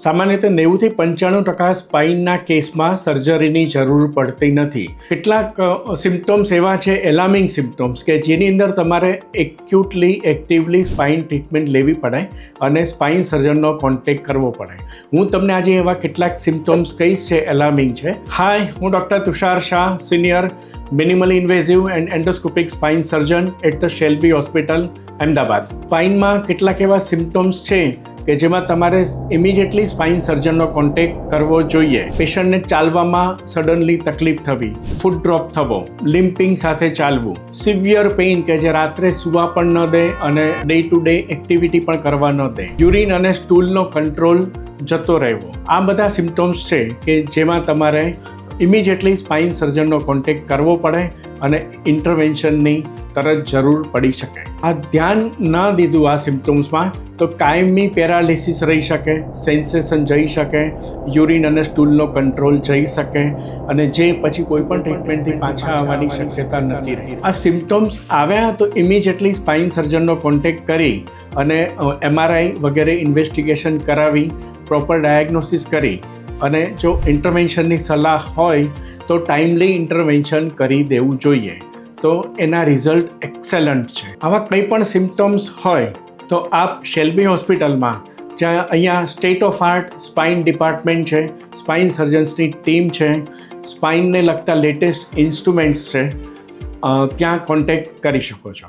સામાન્ય રીતે 90-95% સ્પાઇનના કેસમાં સર્જરીની જરૂર પડતી નથી. કેટલાક સિમ્ટમ્સ એવા છે, એલાર્મિંગ સિમ્ટમ્સ, કે જેની અંદર તમારે એક્ટિવલી સ્પાઇન ટ્રીટમેન્ટ લેવી પડે અને સ્પાઇન સર્જનનો કોન્ટેક્ટ કરવો પડે. હું તમને આજે એવા કેટલાક સિમ્ટમ્સ કહીશ છે એલાર્મિંગ છે. હાય, હું doctor Tushar Shah, senior minimally invasive and endoscopic spine surgeon at the Shelby hospital, Ahmedabad. સ્પાઇનમાં કેટલાક એવા સિમ્ટમ્સ છે કે જેમાં તમારે ઇમિડિયેટલી સ્પાઇન સર્જનનો કોન્ટેક્ટ કરવો જોઈએ. પેશન્ટને ચાલવામાં સડનલી તકલીફ થવી, ફૂટ ડ્રોપ થવો, લિમ્પિંગ સાથે ચાલવું, સિવિયર પેઇન કે જે રાત્રે સૂવા પણ ન દે અને ડે ટુ ડે એક્ટિવિટી પણ કરવા ન દે, યુરિન અને સ્ટૂલનો કંટ્રોલ જતો રહેવો. આ બધા સિમ્ટમ્સ છે કે જેમાં તમારે ઇમિડિયેટલી સ્પાઇન સર્જનનો કોન્ટેક્ટ કરવો પડે અને ઇન્ટરવેન્શનની તરત જરૂર પડી શકે. આ ધ્યાન ન દીધું આ સિમ્ટમ્સમાં તો કાયમી પેરાલિસિસ રહી શકે, સેન્સેશન જઈ શકે, યુરિન અને સ્ટૂલનો કંટ્રોલ જઈ શકે અને જે પછી કોઈ પણ ટ્રીટમેન્ટથી પાછા આવવાની શક્યતા નથી રહી. આ સિમ્ટમ્સ આવ્યા તો ઇમિડિયેટલી સ્પાઇન સર્જનનો કોન્ટેક્ટ કરી અને MRI વગેરે ઇન્વેસ્ટિગેશન કરાવી, પ્રોપર ડાયગ્નોસિસ કરી અને જો ઇન્ટરવેન્શનની સલાહ હોય તો ટાઈમલી ઇન્ટરવેન્શન કરી દેવું જોઈએ. તો એના રિઝલ્ટ એક્સેલન્ટ છે. આવા કંઈ પણ સિમ્ટમ્સ હોય તો આપ શેલ્બી હોસ્પિટલમાં, જ્યાં અહીંયા state of art spine department છે, સ્પાઇન સર્જન્સની ટીમ છે, સ્પાઇનને લગતા લેટેસ્ટ ઇન્સ્ટ્રુમેન્ટ્સ છે, ત્યાં કોન્ટેક્ટ કરી શકો છો.